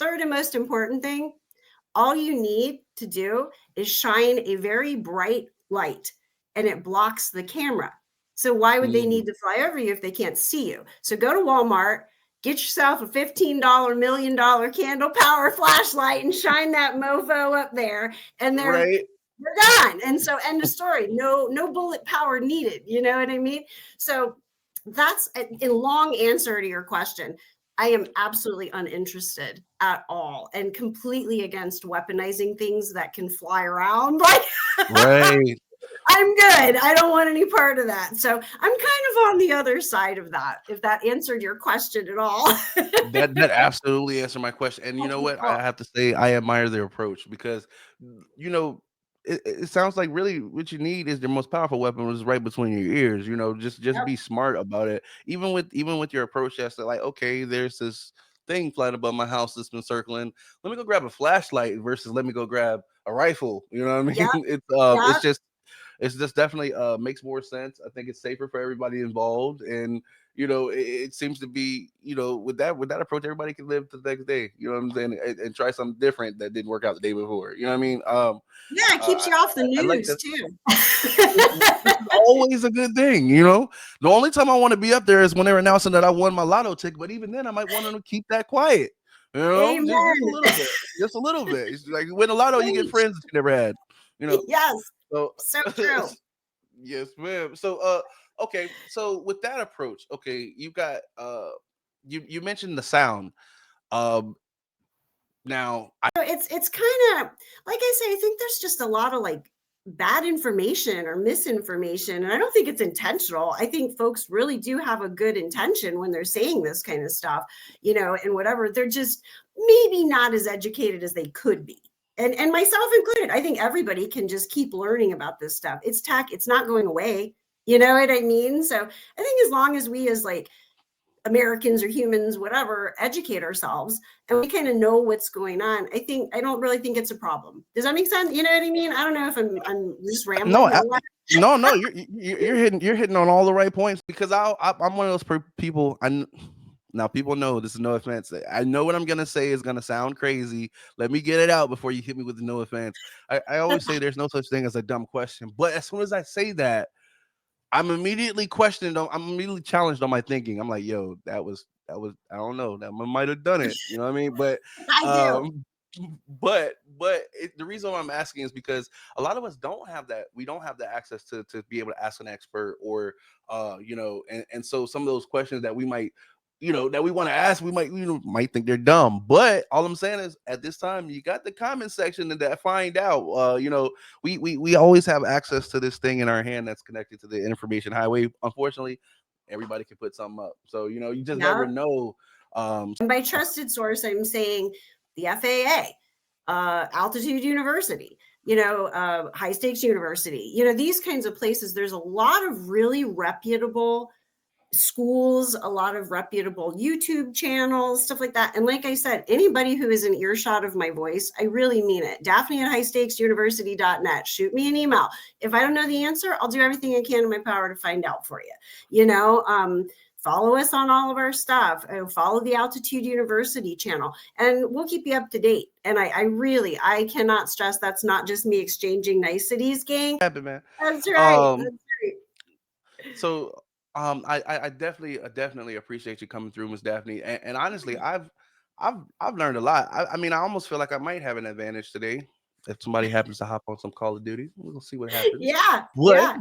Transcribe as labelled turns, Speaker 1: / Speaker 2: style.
Speaker 1: third and most important thing, all you need to do is shine a very bright light and it blocks the camera. So why would they need to fly over you if they can't see you? So go to Walmart, get yourself a $15 million candle power flashlight and shine that mofo up there, and they're done. And so end of story. No bullet power needed. You know what I mean? So that's a long answer to your question. I am absolutely uninterested at all and completely against weaponizing things that can fly around. Like,
Speaker 2: Right.
Speaker 1: I'm good. I don't want any part of that. So I'm kind of on the other side of that, if that answered your question at all.
Speaker 2: That absolutely answered my question. And you know what? I have to say I admire their approach because, you know, it sounds like really what you need is the most powerful weapon is right between your ears. You know, just be smart about it. Even with your approach, that's like, okay, there's this thing flying above my house that's been circling. Let me go grab a flashlight versus let me go grab a rifle. You know what I mean?
Speaker 1: Yep.
Speaker 2: It's just definitely makes more sense. I think it's safer for everybody involved, and it seems to be, with that approach, everybody can live the next day. You know what I'm saying? And try something different that didn't work out the day before. You know what I mean?
Speaker 1: Yeah, it keeps you off the
Speaker 2: I like
Speaker 1: news
Speaker 2: that.
Speaker 1: too.
Speaker 2: Which is always a good thing. The only time I want to be up there is when they're announcing that I won my lotto ticket. But even then, I might want them to keep that quiet. Just a
Speaker 1: Amen.
Speaker 2: little bit. Just a little bit. It's like you win a lotto, you get friends that you never had. You know.
Speaker 1: Yes,
Speaker 2: So
Speaker 1: so true.
Speaker 2: yes, ma'am. So okay. So with that approach, okay, you got you mentioned the sound. Um now
Speaker 1: So it's kind of like I say, I think there's just a lot of like bad information or misinformation. And I don't think it's intentional. I think folks really do have a good intention when they're saying this kind of stuff, and whatever. They're just maybe not as educated as they could be. And myself included. I think everybody can just keep learning about this stuff. It's tech, it's not going away. You know what I mean? So I think as long as we as like Americans or humans, whatever, educate ourselves and we kind of know what's going on, I don't really think it's a problem. Does that make sense? You know what I mean? I don't know if I'm just
Speaker 2: no,
Speaker 1: rambling or
Speaker 2: I,
Speaker 1: what.
Speaker 2: no, you're hitting on all the right points because I'm one of those people. Now people know this is no offense. I know what I'm gonna say is gonna sound crazy. Let me get it out before you hit me with the no offense. I always say there's no such thing as a dumb question, but as soon as I say that, I'm immediately questioned. I'm immediately challenged on my thinking. I'm like, yo, that was. I don't know. That might have done it. You know what I mean? But,
Speaker 1: I do.
Speaker 2: um, the reason why I'm asking is because a lot of us don't have that. We don't have the access to be able to ask an expert or, and so some of those questions that we might, that we want to ask, we might think they're dumb. But all I'm saying is, at this time, you got the comment section that find out. We always have access to this thing in our hand that's connected to the information highway. Unfortunately, everybody can put something up, so you just never
Speaker 1: Yeah.
Speaker 2: know.
Speaker 1: And by trusted source, I'm saying the FAA, Altitude University, High Stakes University, these kinds of places. There's a lot of really reputable schools, a lot of reputable YouTube channels, stuff like that. And like I said, anybody who is an earshot of my voice, I really mean it. Daphne at highstakesuniversity.net. Shoot me an email. If I don't know the answer, I'll do everything I can in my power to find out for you. Follow us on all of our stuff. Follow the Altitude University channel, and we'll keep you up to date. And I cannot stress that's not just me exchanging niceties, gang.
Speaker 2: Happen, man.
Speaker 1: That's right.
Speaker 2: Um,
Speaker 1: That's right.
Speaker 2: so I definitely appreciate you coming through, Miss Daphne. And honestly, I've learned a lot. I mean, I almost feel like I might have an advantage today if somebody happens to hop on some Call of Duty. We'll see what happens.
Speaker 1: Yeah.
Speaker 2: But
Speaker 1: Yeah.